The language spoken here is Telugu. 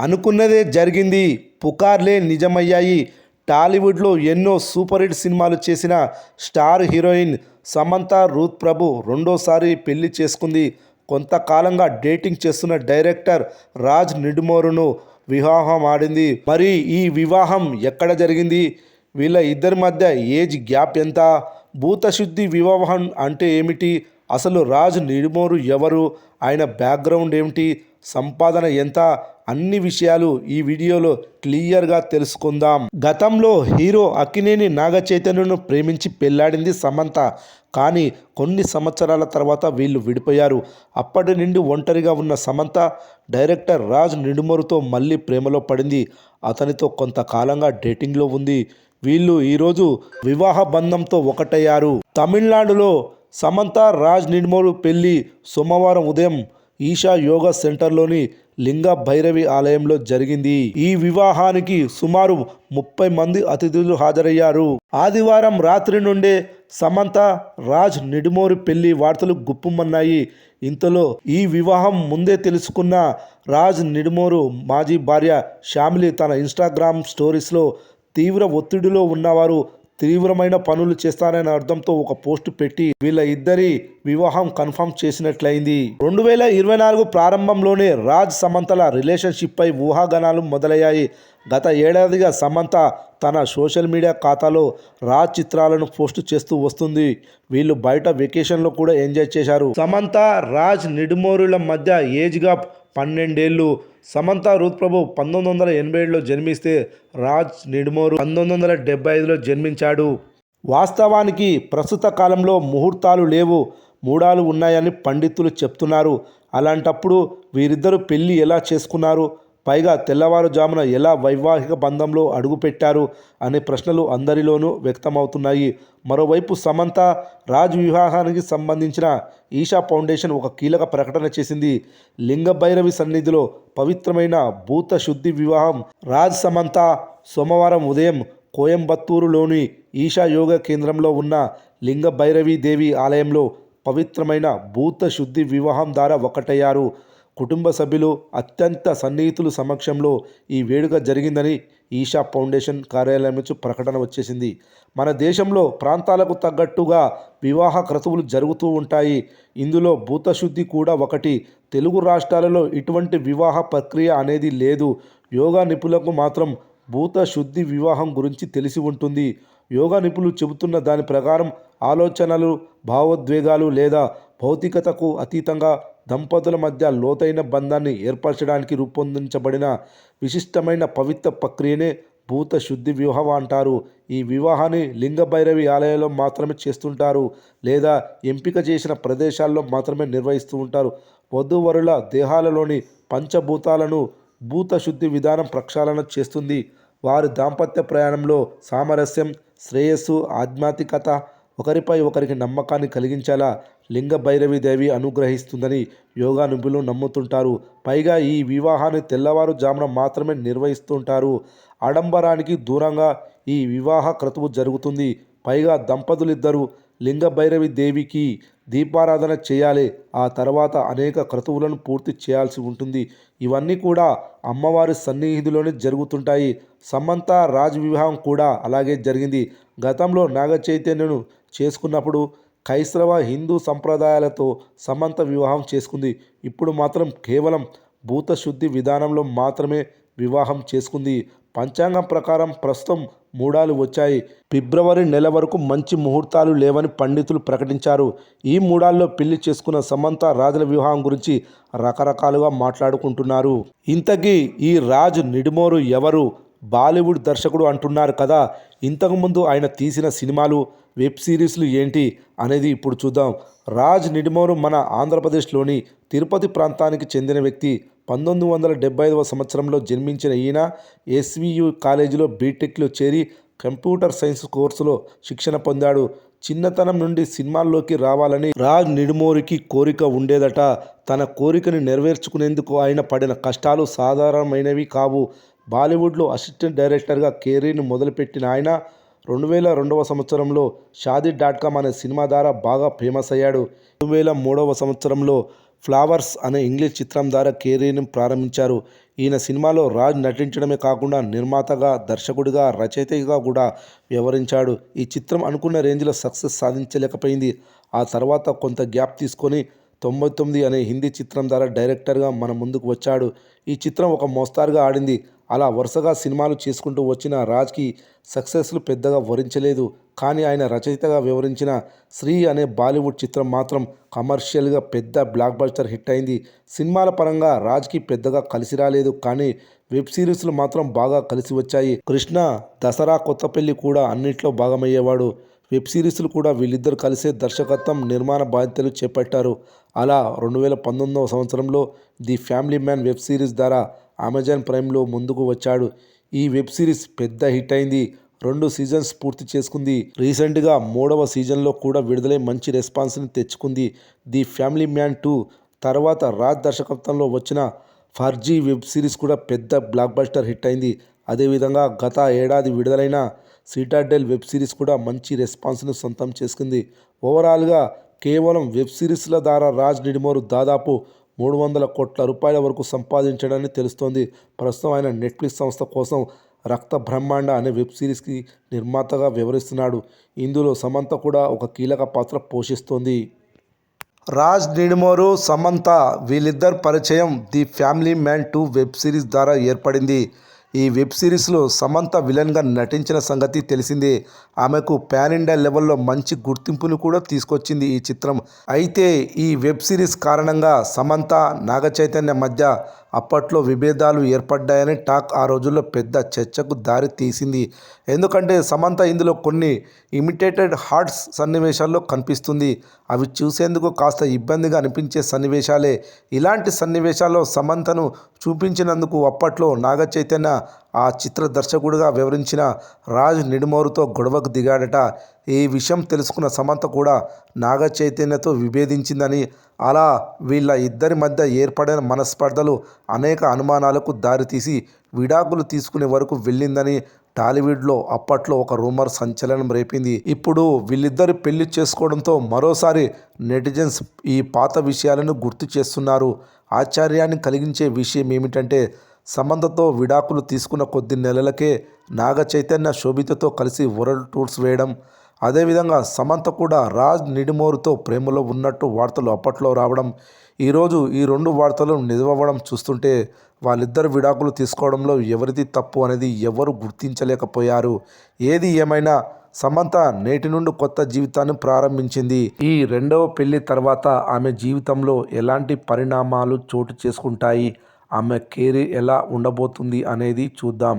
అనుకున్నదే జరిగింది. పుకార్లే నిజమయ్యాయి. టాలీవుడ్లో ఎన్నో సూపర్ హిట్ సినిమాలు చేసిన స్టార్ హీరోయిన్ సమంత రూత్ ప్రభు రెండోసారి పెళ్లి చేసుకుంది. కొంతకాలంగా డేటింగ్ చేస్తున్న డైరెక్టర్ రాజ్ నిడుమోరును వివాహం ఆడింది. మరి ఈ వివాహం ఎక్కడ జరిగింది? వీళ్ళ ఇద్దరి మధ్య ఏజ్ గ్యాప్ ఎంత? భూతశుద్ధి వివాహం అంటే ఏమిటి? అసలు రాజ్ నిడుమోరు ఎవరు? ఆయన బ్యాక్గ్రౌండ్ ఏమిటి? సంపాదన ఎంత? అన్ని విషయాలు ఈ వీడియోలో క్లియర్గా తెలుసుకుందాం. గతంలో హీరో అక్కినేని నాగచైతన్యను ప్రేమించి పెళ్లాడింది సమంత. కానీ కొన్ని సంవత్సరాల తర్వాత వీళ్ళు విడిపోయారు. అప్పటి నుండి ఒంటరిగా ఉన్న సమంత డైరెక్టర్ రాజ్ నిడుమోరుతో మళ్ళీ ప్రేమలో పడింది. అతనితో కొంతకాలంగా డేటింగ్లో ఉంది. వీళ్ళు ఈరోజు వివాహ బంధంతో ఒకటయ్యారు. తమిళనాడులో సమంత రాజ్ నిడుమోరు పెళ్లి సోమవారం ఉదయం ఈషా యోగా సెంటర్లోని లింగ భైరవి ఆలయంలో జరిగింది. ఈ వివాహానికి సుమారు 30 మంది అతిథులు హాజరయ్యారు. ఆదివారం రాత్రి నుండే సమంత రాజ్ నిడుమోరు పెళ్లి వార్తలు గుప్పుమన్నాయి. ఇంతలో ఈ వివాహం ముందే తెలుసుకున్న రాజ్ నిడుమోరు మాజీ భార్య శ్యామిలి తన ఇన్స్టాగ్రామ్ స్టోరీస్లో తీవ్ర ఒత్తిడిలో ఉన్నవారు తీవ్రమైన పనులు చేస్తారనే అర్థంతో ఒక పోస్టు పెట్టి వీళ్ళ ఇద్దరి వివాహం కన్ఫర్మ్ చేసినట్లయింది. 2024 ప్రారంభంలోనే రాజ్ సమంతల రిలేషన్షిప్ పై ఊహాగానాలు మొదలయ్యాయి. గత ఏడాదిగా సమంత తన సోషల్ మీడియా ఖాతాలో రాజ్ చిత్రాలను పోస్టు చేస్తూ వస్తుంది. వీళ్ళు బయట వెకేషన్లో కూడా ఎంజాయ్ చేశారు. సమంత రాజ్ నిడుమోరుల మధ్య ఏజ్ గ్యాప్ 12 ఏళ్ళు. సమంత రూత్ ప్రభు 1987లో జన్మిస్తే రాజ్ నిడుమోరు 1975లో జన్మించాడు. వాస్తవానికి ప్రస్తుత కాలంలో ముహూర్తాలు లేవు, మూడాలు ఉన్నాయని పండితులు చెప్తున్నారు. అలాంటప్పుడు వీరిద్దరూ పెళ్లి ఎలా చేసుకున్నారు? పైగా తెల్లవారుజామున ఎలా వైవాహిక బంధంలో అడుగుపెట్టారు అనే ప్రశ్నలు అందరిలోనూ వ్యక్తమవుతున్నాయి. మరోవైపు సమంత రాజ్ వివాహానికి సంబంధించిన ఈషా ఫౌండేషన్ ఒక కీలక ప్రకటన చేసింది. లింగ భైరవి సన్నిధిలో పవిత్రమైన భూత శుద్ధి వివాహం. రాజ్ సమంత సోమవారం ఉదయం కోయంబత్తూరులోని ఈషా యోగా కేంద్రంలో ఉన్న లింగ భైరవి దేవి ఆలయంలో పవిత్రమైన భూత శుద్ధి వివాహం ద్వారా ఒకటయ్యారు. కుటుంబ సభ్యులు అత్యంత సన్నిహితుల సమక్షంలో ఈ వేడుక జరిగిందని ఈషా ఫౌండేషన్ కార్యాలయం నుంచి ప్రకటన వచ్చేసింది. మన దేశంలో ప్రాంతాలకు తగ్గట్టుగా వివాహ క్రతువులు జరుగుతూ ఉంటాయి. ఇందులో భూతశుద్ధి కూడా ఒకటి. తెలుగు రాష్ట్రాలలో ఇటువంటి వివాహ ప్రక్రియ అనేది లేదు. యోగా నిపుణులకు మాత్రం భూత శుద్ధి వివాహం గురించి తెలిసి ఉంటుంది. యోగా నిపుణులు చెబుతున్న దాని ప్రకారం ఆలోచనలు, భావోద్వేగాలు లేదా భౌతికతకు అతీతంగా దంపతుల మధ్య లోతైన బంధాన్ని ఏర్పరచడానికి రూపొందించబడిన విశిష్టమైన పవిత్ర ప్రక్రియనే భూత శుద్ధి వివాహం అంటారు. ఈ వివాహాన్ని లింగ భైరవి ఆలయంలో మాత్రమే చేస్తుంటారు లేదా ఎంపిక చేసిన ప్రదేశాల్లో మాత్రమే నిర్వహిస్తూ ఉంటారు. వధూవరుల దేహాలలోని పంచభూతాలను భూత శుద్ధి విధానం ప్రక్షాళన చేస్తుంది. వారి దాంపత్య ప్రయాణంలో సామరస్యం, శ్రేయస్సు, ఆధ్యాత్మికత, ఒకరిపై ఒకరికి నమ్మకాన్ని కలిగించేలా లింగ భైరవి దేవి అనుగ్రహిస్తుందని యోగా నిపుణులు నమ్ముతుంటారు. పైగా ఈ వివాహాన్ని తెల్లవారుజామున మాత్రమే నిర్వహిస్తుంటారు. ఆడంబరానికి దూరంగా ఈ వివాహ క్రతువు జరుగుతుంది. పైగా దంపతులిద్దరూ లింగ భైరవి దేవికి దీపారాధన చేయాలి. ఆ తర్వాత అనేక క్రతువులను పూర్తి చేయాల్సి ఉంటుంది. ఇవన్నీ కూడా అమ్మవారి సన్నిధిలోనే జరుగుతుంటాయి. సమంత రాజ్ వివాహం కూడా అలాగే జరిగింది. గతంలో నాగ చైతన్యను చేసుకున్నప్పుడు క్రైస్తవ హిందూ సంప్రదాయాలతో సమంత వివాహం చేసుకుంది. ఇప్పుడు మాత్రం కేవలం భూత శుద్ధి విధానంలో మాత్రమే వివాహం చేసుకుంది. పంచాంగం ప్రకారం ప్రస్తుతం మూడాలు వచ్చాయి. ఫిబ్రవరి నెల వరకు మంచి ముహూర్తాలు లేవని పండితులు ప్రకటించారు. ఈ మూడాల్లో పెళ్లి చేసుకున్న సమంత రాజుల వివాహం గురించి రకరకాలుగా మాట్లాడుకుంటున్నారు. ఇంతకీ ఈ రాజ్ నిడుమోరు ఎవరు? బాలీవుడ్ దర్శకుడు అంటున్నారు కదా. ఇంతకుముందు ఆయన తీసిన సినిమాలు, వెబ్ సిరీస్లు ఏంటి అనేది ఇప్పుడు చూద్దాం. రాజ్ నిడుమోరు మన ఆంధ్రప్రదేశ్లోని తిరుపతి ప్రాంతానికి చెందిన వ్యక్తి. 1975వ సంవత్సరంలో జన్మించిన ఈయన ఎస్వియు కాలేజీలో బీటెక్లో చేరి కంప్యూటర్ సైన్స్ కోర్సులో శిక్షణ పొందాడు. చిన్నతనం నుండి సినిమాల్లోకి రావాలని రాజ్ నిడుమోరుకి కోరిక ఉండేదట. తన కోరికను నెరవేర్చుకునేందుకు ఆయన పడిన కష్టాలు సాధారణమైనవి కావు. బాలీవుడ్లో అసిస్టెంట్ డైరెక్టర్గా కెరీర్ను మొదలుపెట్టిన ఆయన 2002వ సంవత్సరంలో షాదీ.com అనే సినిమా ద్వారా బాగా ఫేమస్ అయ్యాడు. 2003వ సంవత్సరంలో ఫ్లవర్స్ అనే ఇంగ్లీష్ చిత్రం ద్వారా కెరీర్ను ప్రారంభించారు. ఈయన సినిమాలో రాజ్ నటించడమే కాకుండా నిర్మాతగా, దర్శకుడిగా, రచయితగా కూడా వ్యవహరించాడు. ఈ చిత్రం అనుకున్న రేంజ్లో సక్సెస్ సాధించలేకపోయింది. ఆ తర్వాత కొంత గ్యాప్ తీసుకొని 99 అనే హిందీ చిత్రం ద్వారా డైరెక్టర్గా మన ముందుకు వచ్చాడు. ఈ చిత్రం ఒక మోస్తరుగా ఆడింది. అలా వరుసగా సినిమాలు చేసుకుంటూ వచ్చిన రాజ్కి సక్సెస్లు పెద్దగా వరించలేదు. కానీ ఆయన రచయితగా వ్యవహరించిన 'శ్రీ' అనే బాలీవుడ్ చిత్రం మాత్రం కమర్షియల్గా పెద్ద బ్లాక్ బస్టర్ హిట్ అయింది. సినిమాల పరంగా రాజ్కి పెద్దగా కలిసి రాలేదు. కానీ వెబ్ సిరీస్లు మాత్రం బాగా కలిసి వచ్చాయి. కృష్ణ, దసరా, కొత్తపల్లి కూడా అన్నింట్లో భాగమయ్యేవాడు. వెబ్ సిరీస్లు కూడా వీళ్ళిద్దరు కలిసే దర్శకత్వం, నిర్మాణ బాధ్యతలు చేపట్టారు. అలా 2019వ సంవత్సరంలో the family man web series ద్వారా అమెజాన్ ప్రైమ్లో ముందుకు వచ్చాడు. ఈ వెబ్ సిరీస్ పెద్ద హిట్ అయింది. 2 సీజన్స్ పూర్తి చేసుకుంది. రీసెంట్గా 3వ సీజన్లో కూడా విడుదలై మంచి రెస్పాన్స్ని తెచ్చుకుంది. ది ఫ్యామిలీ మ్యాన్ 2 తర్వాత రాజ్ దర్శకత్వంలో వచ్చిన ఫర్జీ వెబ్ సిరీస్ కూడా పెద్ద బ్లాక్ బస్టర్ హిట్ అయింది. అదేవిధంగా గత ఏడాది విడుదలైన సిటాడెల్ వెబ్ సిరీస్ కూడా మంచి రెస్పాన్స్ను సొంతం చేసుకుంది. ఓవరాల్గా కేవలం వెబ్ సిరీస్ల ద్వారా రాజ్ నిడిమోరు దాదాపు 300 కోట్ల రూపాయల వరకు సంపాదించడాన్ని తెలుస్తోంది. ప్రస్తుతం ఆయన నెట్ఫ్లిక్స్ సంస్థ కోసం రక్త బ్రహ్మాండ అనే వెబ్ సిరీస్కి నిర్మాతగా వ్యవహరిస్తున్నాడు. ఇందులో సమంత కూడా ఒక కీలక పాత్ర పోషిస్తోంది. రాజ్ నిడిమోరు, సమంత వీళ్ళిద్దరు పరిచయం the family man 2 web series ద్వారా ఏర్పడింది. ఈ వెబ్ సిరీస్లో సమంత విలన్గా నటించిన సంగతి తెలిసిందే. ఆమెకు పాన్ ఇండియా లెవెల్లో మంచి గుర్తింపును కూడా తీసుకొచ్చింది ఈ చిత్రం. అయితే ఈ వెబ్ సిరీస్ కారణంగా సమంత, నాగచైతన్య మధ్య అప్పట్లో విభేదాలు ఏర్పడ్డాయని టాక్ ఆ రోజుల్లో పెద్ద చర్చకు దారి తీసింది. ఎందుకంటే సమంత ఇందులో కొన్ని ఇమిటేటెడ్ హార్ట్స్ సన్నివేశాల్లో కనిపిస్తుంది. అవి చూసేందుకు కాస్త ఇబ్బందిగా అనిపించే సన్నివేశాలే. ఇలాంటి సన్నివేశాల్లో సమంతను చూపించినందుకు అప్పట్లో నాగచైతన్య ఆ చిత్ర దర్శకుడిగా వ్యవహరించిన రాజ్ నిడిమోరుతో గొడవకు దిగాడట. ఈ విషయం తెలుసుకున్న సమంత కూడా నాగచైతన్యతో విభేదించిందని, అలా వీళ్ళ ఇద్దరి మధ్య ఏర్పడిన మనస్పర్ధలు అనేక అనుమానాలకు దారితీసి విడాకులు తీసుకునే వరకు వెళ్ళిందని టాలీవుడ్లో అప్పట్లో ఒక రూమర్ సంచలనం రేపింది. ఇప్పుడు వీళ్ళిద్దరు పెళ్లి చేసుకోవడంతో మరోసారి నెటిజన్స్ ఈ పాత విషయాలను గుర్తు చేస్తున్నారు. ఆశ్చర్యాన్ని కలిగించే విషయం ఏమిటంటే సమంతతో విడాకులు తీసుకున్న కొద్ది నెలలకే నాగచైతన్య శోభితతో కలిసి వరల్డ్ టూర్స్ వేయడం, అదేవిధంగా సమంత కూడా రాజ్ నిడిమోరుతో ప్రేమలో ఉన్నట్టు వార్తలు అప్పట్లో రావడం, ఈరోజు ఈ 2 వార్తలు నిజమవ్వడం చూస్తుంటే వాళ్ళిద్దరు విడాకులు తీసుకోవడంలో ఎవరిది తప్పు అనేది ఎవరు గుర్తించలేకపోయారు. ఏది ఏమైనా సమంత నేటి నుండి కొత్త జీవితాన్ని ప్రారంభించింది. ఈ 2వ పెళ్లి తర్వాత ఆమె జీవితంలో ఎలాంటి పరిణామాలు చోటు చేసుకుంటాయి, ఆమె కెరీర్ ఎలా ఉండబోతుంది అనేది చూద్దాం.